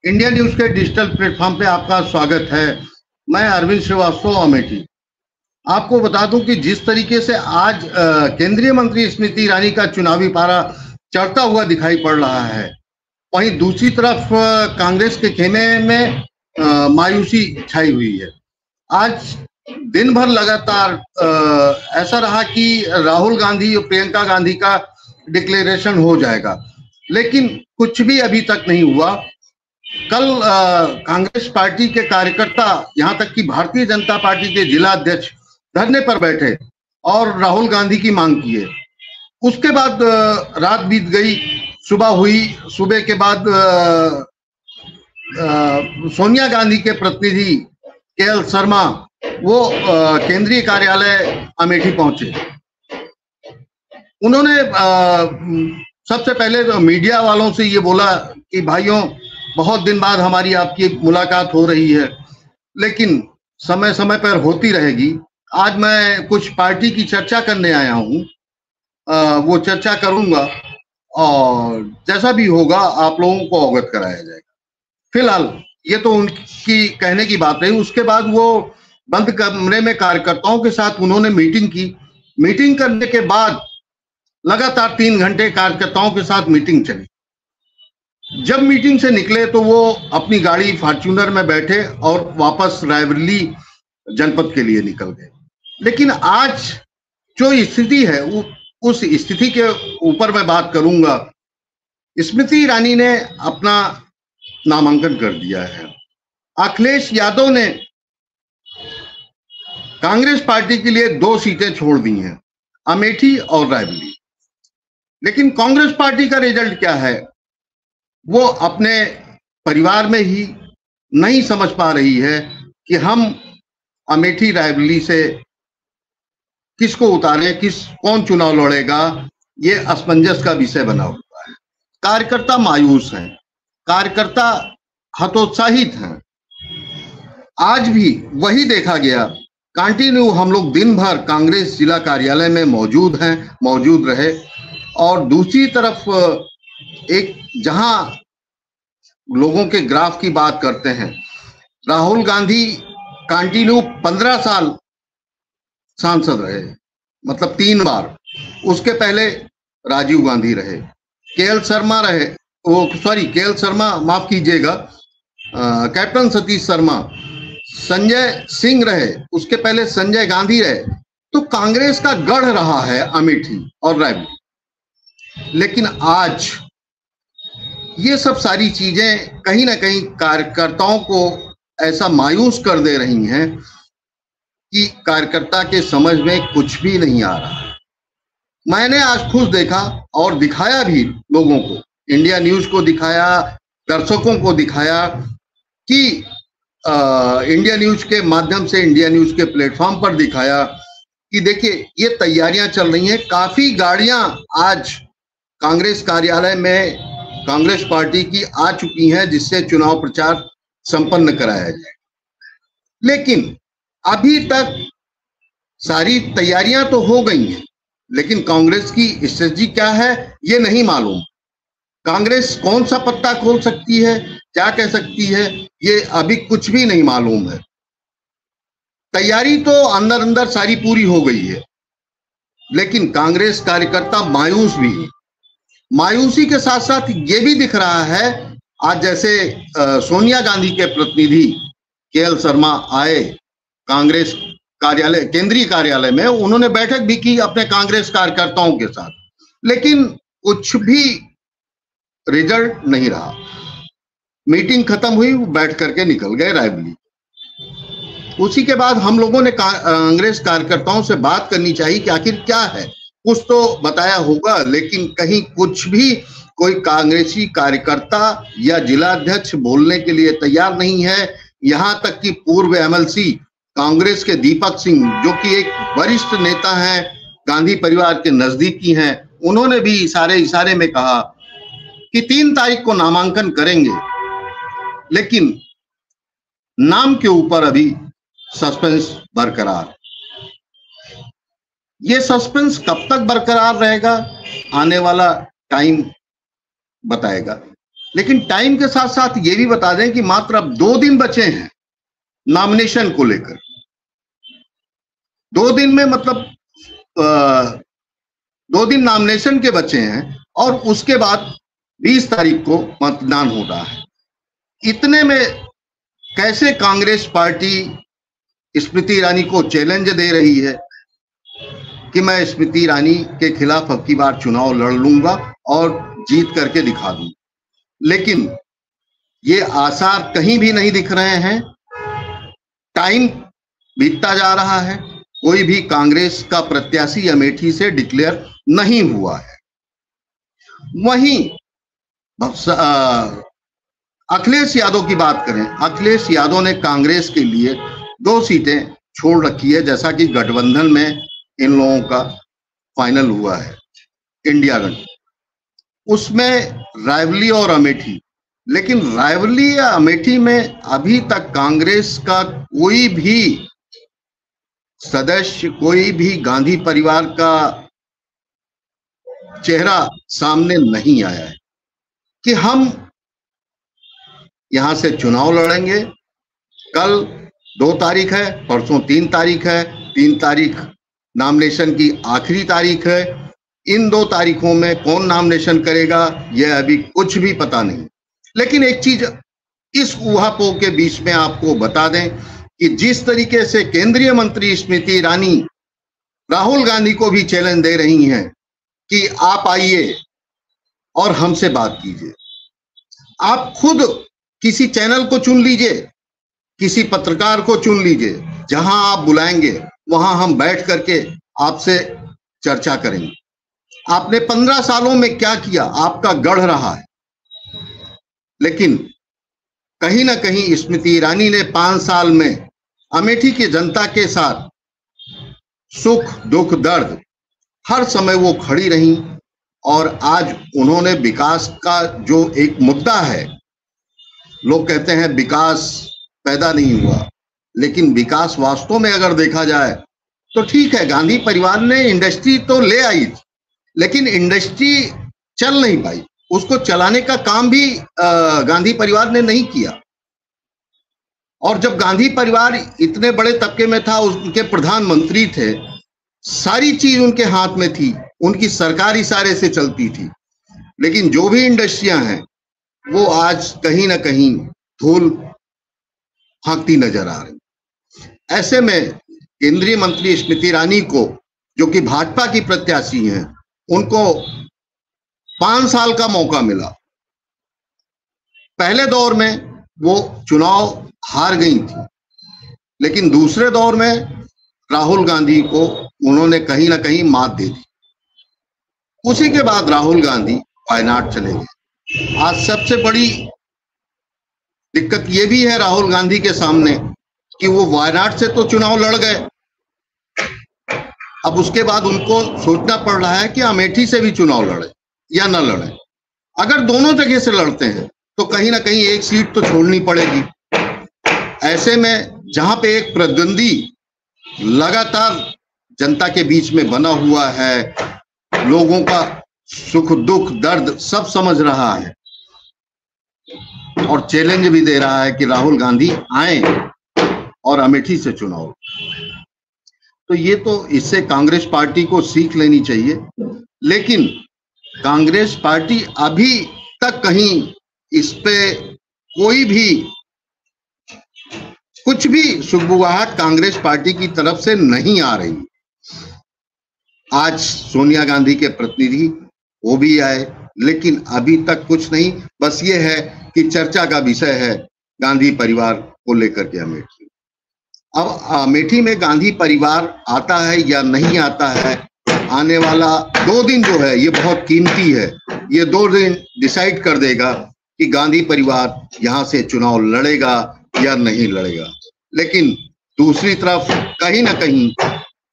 India news के digital platform पे आपका स्वागत है। मैं अरविंद श्रीवास्तव अमेठी। आपको बता दूं कि जिस तरीके से आज केंद्रीय मंत्री स्मृति ईरानी का चुनावी पारा चढ़ता हुआ दिखाई पड़ रहा है, वहीं दूसरी तरफ कांग्रेस के खेमे में मायूसी छाई हुई है। आज दिन भर लगातार ऐसा रहा कि राहुल गांधी और प्रियंका गांधी का डिक्लेरेशन हो जाएगा, लेकिन कुछ भी अभी तक नहीं हुआ। कल कांग्रेस पार्टी के कार्यकर्ता, यहां तक कि भारतीय जनता पार्टी के जिला अध्यक्ष धरने पर बैठे और राहुल गांधी की मांग किए। उसके बाद रात बीत गई, सुबह हुई। सुबह के बाद सोनिया गांधी के प्रतिनिधि केएल शर्मा वो केंद्रीय कार्यालय अमेठी पहुंचे। उन्होंने सबसे पहले तो मीडिया वालों से ये बोला कि भाइयों, बहुत दिन बाद हमारी आपकी मुलाकात हो रही है, लेकिन समय समय पर होती रहेगी। आज मैं कुछ पार्टी की चर्चा करने आया हूं, वो चर्चा करूंगा और जैसा भी होगा आप लोगों को अवगत कराया जाएगा। फिलहाल ये तो उनकी कहने की बात रही। उसके बाद वो बंद कमरे में कार्यकर्ताओं के साथ उन्होंने मीटिंग की। मीटिंग करने के बाद लगातार 3 घंटे कार्यकर्ताओं के साथ मीटिंग चली। जब मीटिंग से निकले तो वो अपनी गाड़ी फॉर्च्यूनर में बैठे और वापस रायबरेली जनपद के लिए निकल गए। लेकिन आज जो स्थिति है, उस स्थिति के ऊपर मैं बात करूंगा। स्मृति ईरानी ने अपना नामांकन कर दिया है। अखिलेश यादव ने कांग्रेस पार्टी के लिए 2 सीटें छोड़ दी हैं, अमेठी और रायबरेली। लेकिन कांग्रेस पार्टी का रिजल्ट क्या है, वो अपने परिवार में ही नहीं समझ पा रही है कि हम अमेठी रायबरेली से किसको उतारें, कौन चुनाव लड़ेगा। ये असमंजस का विषय बना हुआ है। कार्यकर्ता मायूस हैं, कार्यकर्ता हतोत्साहित हैं। आज भी वही देखा गया। कंटिन्यू हम लोग दिन भर कांग्रेस जिला कार्यालय में मौजूद रहे। और दूसरी तरफ एक जहां लोगों के ग्राफ की बात करते हैं, राहुल गांधी कंटिन्यू 15 साल सांसद रहे, मतलब 3 बार। उसके पहले राजीव गांधी रहे, केएल शर्मा माफ कीजिएगा, कैप्टन सतीश शर्मा, संजय सिंह रहे, उसके पहले संजय गांधी रहे। तो कांग्रेस का गढ़ रहा है अमेठी और रायबरेली। लेकिन आज ये सब सारी चीजें कहीं ना कहीं कार्यकर्ताओं को ऐसा मायूस कर दे रही हैं कि कार्यकर्ता के समझ में कुछ भी नहीं आ रहा है। मैंने आज खुद देखा और दिखाया भी लोगों को, इंडिया न्यूज को दिखाया, दर्शकों को दिखाया कि इंडिया न्यूज के माध्यम से, इंडिया न्यूज के प्लेटफॉर्म पर दिखाया कि देखिए ये तैयारियां चल रही हैं। काफी गाड़ियां आज कांग्रेस कार्यालय में कांग्रेस पार्टी की आ चुकी हैं, जिससे चुनाव प्रचार संपन्न कराया जाए। लेकिन अभी तक सारी तैयारियां तो हो गई हैं, लेकिन कांग्रेस की स्ट्रेटजी क्या है ये नहीं मालूम। कांग्रेस कौन सा पत्ता खोल सकती है, क्या कह सकती है, ये अभी कुछ भी नहीं मालूम है। तैयारी तो अंदर अंदर सारी पूरी हो गई है, लेकिन कांग्रेस कार्यकर्ता मायूस भी है। मायूसी के साथ साथ ये भी दिख रहा है, आज जैसे सोनिया गांधी के प्रतिनिधि केएल शर्मा आए कांग्रेस कार्यालय, केंद्रीय कार्यालय में, उन्होंने बैठक भी की अपने कांग्रेस कार्यकर्ताओं के साथ, लेकिन कुछ भी रिजल्ट नहीं रहा। मीटिंग खत्म हुई, वो बैठ करके निकल गए रायबरेली। उसी के बाद हम लोगों ने कांग्रेस कार्यकर्ताओं से बात करनी चाहिए कि आखिर क्या है। कुछ तो बताया होगा, लेकिन कहीं कुछ भी कोई कांग्रेसी कार्यकर्ता या जिलाध्यक्ष बोलने के लिए तैयार नहीं है। यहां तक कि पूर्व एमएलसी कांग्रेस के दीपक सिंह, जो कि एक वरिष्ठ नेता हैं, गांधी परिवार के नजदीकी हैं, उन्होंने भी इशारे में कहा कि 3 तारीख को नामांकन करेंगे। लेकिन नाम के ऊपर अभी सस्पेंस बरकरार। ये सस्पेंस कब तक बरकरार रहेगा, आने वाला टाइम बताएगा। लेकिन टाइम के साथ साथ ये भी बता दें कि मात्र अब 2 दिन बचे हैं नॉमिनेशन को लेकर। 2 दिन में मतलब 2 दिन नॉमिनेशन के बचे हैं और उसके बाद 20 तारीख को मतदान हो रहा है। इतने में कैसे कांग्रेस पार्टी स्मृति ईरानी को चैलेंज दे रही है कि मैं स्मृति ईरानी के खिलाफ अब की बार चुनाव लड़ लूंगा और जीत करके दिखा दूंगा, लेकिन ये आसार कहीं भी नहीं दिख रहे हैं। टाइम बीतता जा रहा है, कोई भी कांग्रेस का प्रत्याशी अमेठी से डिक्लेयर नहीं हुआ है। वहीं अखिलेश यादव की बात करें, अखिलेश यादव ने कांग्रेस के लिए 2 सीटें छोड़ रखी है, जैसा कि गठबंधन में इन लोगों का फाइनल हुआ है इंडिया गठबंधन, उसमें रायबरेली और अमेठी। लेकिन रायबरेली या अमेठी में अभी तक कांग्रेस का कोई भी सदस्य, कोई भी गांधी परिवार का चेहरा सामने नहीं आया है कि हम यहां से चुनाव लड़ेंगे। कल 2 तारीख है, परसों 3 तारीख है, 3 तारीख नॉमिनेशन की आखिरी तारीख है। इन 2 तारीखों में कौन नॉमिनेशन करेगा यह अभी कुछ भी पता नहीं। लेकिन एक चीज इस ऊहापोह के बीच में आपको बता दें कि जिस तरीके से केंद्रीय मंत्री स्मृति ईरानी राहुल गांधी को भी चैलेंज दे रही हैं कि आप आइए और हमसे बात कीजिए, आप खुद किसी चैनल को चुन लीजिए, किसी पत्रकार को चुन लीजिए, जहां आप बुलाएंगे वहां हम बैठ करके आपसे चर्चा करेंगे। आपने 15 सालों में क्या किया, आपका गढ़ रहा है। लेकिन कहीं ना कहीं स्मृति ईरानी ने 5 साल में अमेठी की जनता के साथ सुख दुख दर्द हर समय वो खड़ी रही और आज उन्होंने विकास का जो एक मुद्दा है, लोग कहते हैं विकास पैदा नहीं हुआ, लेकिन विकास वास्तव में अगर देखा जाए तो ठीक है, गांधी परिवार ने इंडस्ट्री तो ले आई थी, लेकिन इंडस्ट्री चल नहीं पाई। उसको चलाने का काम भी गांधी परिवार ने नहीं किया। और जब गांधी परिवार इतने बड़े तबके में था, उनके प्रधानमंत्री थे, सारी चीज उनके हाथ में थी, उनकी सरकार इशारे से चलती थी। लेकिन जो भी इंडस्ट्रियां हैं वो आज कहीं ना कहीं धूल हाँकती नजर आ रही। ऐसे में केंद्रीय मंत्री स्मृति ईरानी को, जो कि भाजपा की प्रत्याशी हैं, उनको 5 साल का मौका मिला। पहले दौर में वो चुनाव हार गई थी, लेकिन दूसरे दौर में राहुल गांधी को उन्होंने कहीं ना कहीं मात दे दी। उसी के बाद राहुल गांधी वायनाड चले गए। आज सबसे बड़ी दिक्कत ये भी है राहुल गांधी के सामने कि वो वायनाड से तो चुनाव लड़ गए, अब उसके बाद उनको सोचना पड़ रहा है कि अमेठी से भी चुनाव लड़े या न लड़े। अगर दोनों जगह से लड़ते हैं तो कहीं ना कहीं एक सीट तो छोड़नी पड़ेगी। ऐसे में जहां पे एक प्रतिद्वंदी लगातार जनता के बीच में बना हुआ है, लोगों का सुख दुख दर्द सब समझ रहा है और चैलेंज भी दे रहा है कि राहुल गांधी आए और अमेठी से चुनाव, तो ये तो इससे कांग्रेस पार्टी को सीख लेनी चाहिए। लेकिन कांग्रेस पार्टी अभी तक कहीं इस पे कोई भी कुछ भी सुगबुगाहट कांग्रेस पार्टी की तरफ से नहीं आ रही। आज सोनिया गांधी के प्रतिनिधि वो भी आए, लेकिन अभी तक कुछ नहीं। बस ये है कि चर्चा का विषय है गांधी परिवार को लेकर के अमेठी। अब अमेठी में गांधी परिवार आता है या नहीं आता है, आने वाला 2 दिन जो है ये बहुत कीमती है। ये 2 दिन डिसाइड कर देगा कि गांधी परिवार यहां से चुनाव लड़ेगा या नहीं लड़ेगा। लेकिन दूसरी तरफ कहीं ना कहीं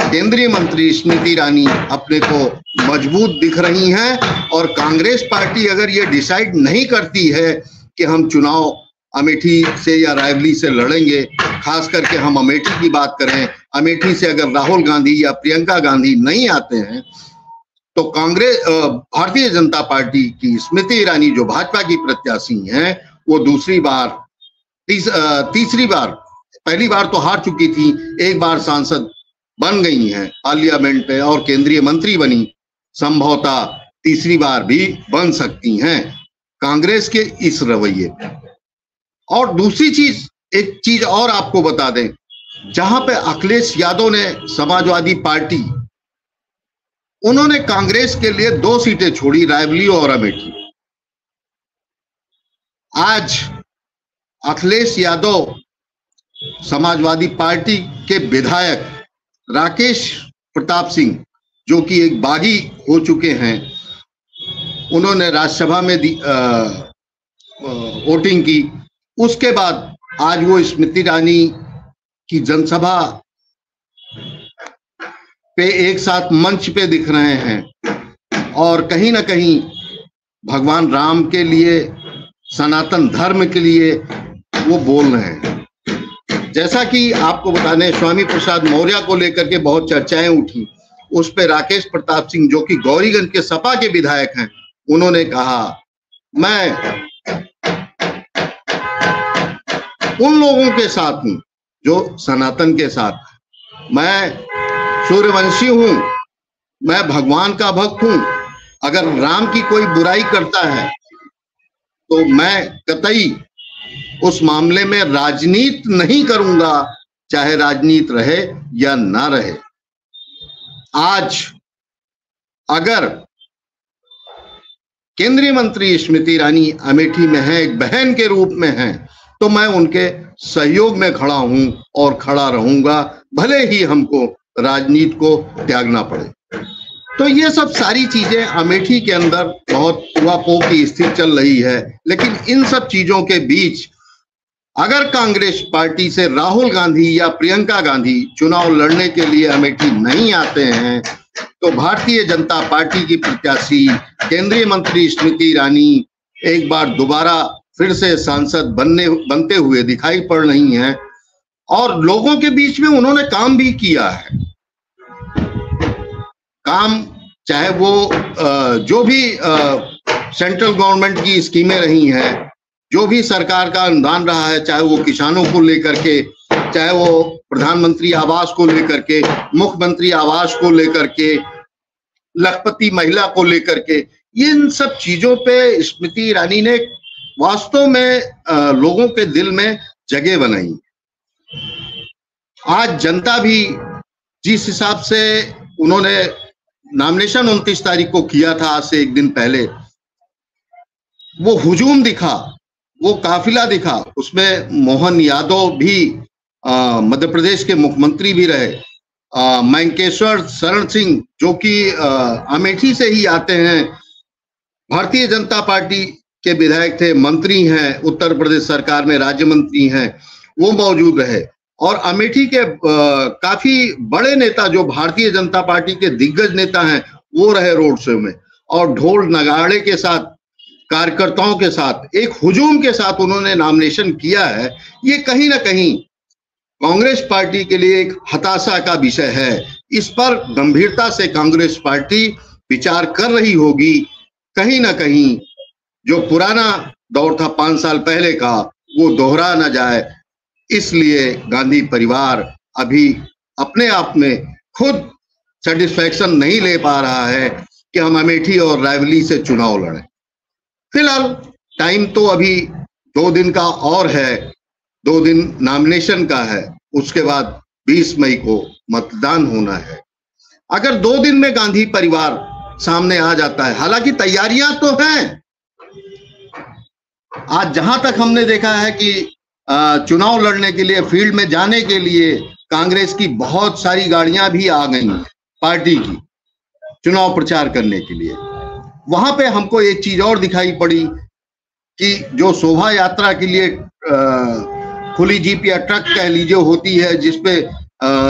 केंद्रीय मंत्री स्मृति ईरानी अपने को मजबूत दिख रही हैं और कांग्रेस पार्टी अगर ये डिसाइड नहीं करती है कि हम चुनाव अमेठी से या रायबरेली से लड़ेंगे, खास करके हम अमेठी की बात करें, अमेठी से अगर राहुल गांधी या प्रियंका गांधी नहीं आते हैं तो कांग्रेस भारतीय जनता पार्टी की स्मृति ईरानी जो भाजपा की प्रत्याशी हैं, वो दूसरी बार तीसरी बार, पहली बार तो हार चुकी थी, एक बार सांसद बन गई हैं पार्लियामेंट में और केंद्रीय मंत्री बनी, संभवतः तीसरी बार भी बन सकती हैं कांग्रेस के इस रवैये पे। और दूसरी चीज, एक चीज और आपको बता दें, जहां पे अखिलेश यादव ने समाजवादी पार्टी, उन्होंने कांग्रेस के लिए 2 सीटें छोड़ी, रायबरेली और अमेठी। आज अखिलेश यादव समाजवादी पार्टी के विधायक राकेश प्रताप सिंह, जो कि एक बागी हो चुके हैं, उन्होंने राज्यसभा में वोटिंग की। उसके बाद आज वो स्मृति ईरानी की जनसभा पे एक साथ मंच पे दिख रहे हैं और कहीं ना कहीं भगवान राम के लिए, सनातन धर्म के लिए वो बोल रहे हैं। जैसा कि आपको बता दें, स्वामी प्रसाद मौर्य को लेकर के बहुत चर्चाएं उठी, उस पे राकेश प्रताप सिंह जो कि गौरीगंज के सपा के विधायक हैं, उन्होंने कहा मैं उन लोगों के साथ हूं जो सनातन के साथ, मैं सूर्यवंशी हूं, मैं भगवान का भक्त हूं, अगर राम की कोई बुराई करता है तो मैं कतई उस मामले में राजनीति नहीं करूंगा, चाहे राजनीति रहे या ना रहे। आज अगर केंद्रीय मंत्री स्मृति ईरानी अमेठी में है, एक बहन के रूप में है, तो मैं उनके सहयोग में खड़ा हूं और खड़ा रहूंगा, भले ही हमको राजनीति को त्यागना पड़े। तो ये सब सारी चीजें अमेठी के अंदर बहुत उहापोह की स्थिति चल रही है। लेकिन इन सब चीजों के बीच अगर कांग्रेस पार्टी से राहुल गांधी या प्रियंका गांधी चुनाव लड़ने के लिए अमेठी नहीं आते हैं, तो भारतीय जनता पार्टी की प्रत्याशी केंद्रीय मंत्री स्मृति ईरानी एक बार दोबारा फिर से सांसद बनते हुए दिखाई पड़ रही हैं। और लोगों के बीच में उन्होंने काम भी किया है, काम चाहे वो जो भी सेंट्रल गवर्नमेंट की स्कीमें रही हैं, जो भी सरकार का अनुदान रहा है, चाहे वो किसानों को लेकर के, चाहे वो प्रधानमंत्री आवास को लेकर के, मुख्यमंत्री आवास को लेकर के, लखपति महिला को लेकर के, इन सब चीजों पे स्मृति ईरानी ने वास्तव में लोगों के दिल में जगह बनाई। आज जनता भी जिस हिसाब से उन्होंने नॉमिनेशन 29 तारीख को किया था, आज से एक दिन पहले, वो हुजूम दिखा, वो काफिला दिखा, उसमें मोहन यादव भी मध्य प्रदेश के मुख्यमंत्री भी रहे, मैंकेश्वर शरण सिंह जो कि अमेठी से ही आते हैं, भारतीय जनता पार्टी के विधायक थे, मंत्री हैं, उत्तर प्रदेश सरकार में राज्य मंत्री हैं, वो मौजूद रहे। और अमेठी के काफी बड़े नेता जो भारतीय जनता पार्टी के दिग्गज नेता हैं, वो रहे रोड शो में, और ढोल नगाड़े के साथ, कार्यकर्ताओं के साथ, एक हुजूम के साथ उन्होंने नॉमिनेशन किया है। ये कहीं ना कहीं कांग्रेस पार्टी के लिए एक हताशा का विषय है। इस पर गंभीरता से कांग्रेस पार्टी विचार कर रही होगी, कहीं ना कहीं जो पुराना दौर था 5 साल पहले का, वो दोहरा ना जाए। इसलिए गांधी परिवार अभी अपने आप में खुद सेटिस्फैक्शन नहीं ले पा रहा है कि हम अमेठी और रायबरेली से चुनाव लड़ें। फिलहाल टाइम तो अभी 2 दिन का और है, 2 दिन नॉमिनेशन का है, उसके बाद 20 मई को मतदान होना है। अगर 2 दिन में गांधी परिवार सामने आ जाता है, हालांकि तैयारियां तो हैं, आज जहां तक हमने देखा है कि चुनाव लड़ने के लिए, फील्ड में जाने के लिए कांग्रेस की बहुत सारी गाड़ियां भी आ गई हैं पार्टी की चुनाव प्रचार करने के लिए। वहां पे हमको एक चीज और दिखाई पड़ी कि जो शोभा यात्रा के लिए खुली जीप या ट्रक कह लीजिए होती है, जिसपे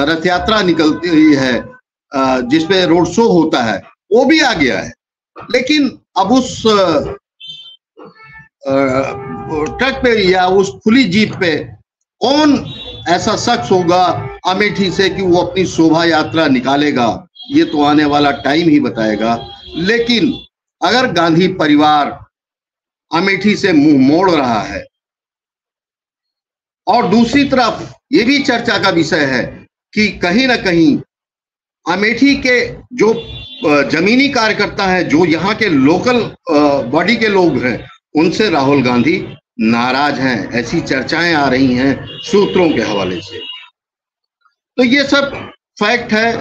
रथ यात्रा निकलती है, जिसपे रोड शो होता है, वो भी आ गया है। लेकिन अब उस ट्रक पे या उस खुली जीप पे कौन ऐसा शख्स होगा अमेठी से कि वो अपनी शोभा यात्रा निकालेगा, ये तो आने वाला टाइम ही बताएगा। लेकिन अगर गांधी परिवार अमेठी से मुंह मोड़ रहा है, और दूसरी तरफ ये भी चर्चा का विषय है कि कहीं ना कहीं अमेठी के जो जमीनी कार्यकर्ता हैं, जो यहाँ के लोकल बॉडी के लोग हैं, उनसे राहुल गांधी नाराज हैं, ऐसी चर्चाएं आ रही हैं सूत्रों के हवाले से। तो ये सब फैक्ट है,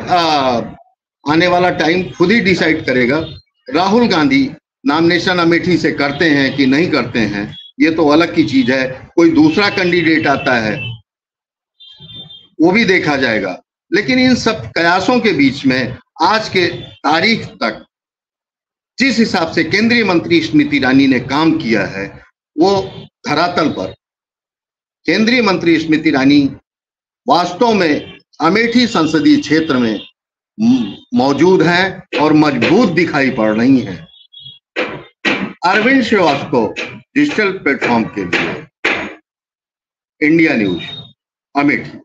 आने वाला टाइम खुद ही डिसाइड करेगा। राहुल गांधी नॉमिनेशन अमेठी से करते हैं कि नहीं करते हैं, ये तो अलग की चीज है। कोई दूसरा कैंडिडेट आता है वो भी देखा जाएगा। लेकिन इन सब कयासों के बीच में आज के तारीख तक जिस हिसाब से केंद्रीय मंत्री स्मृति ईरानी ने काम किया है, वो धरातल पर केंद्रीय मंत्री स्मृति ईरानी वास्तव में अमेठी संसदीय क्षेत्र में मौजूद हैं और मजबूत दिखाई पड़ रही हैं। अरविंद श्रीवास्तव, डिजिटल प्लेटफॉर्म के लिए, इंडिया न्यूज, अमेठी।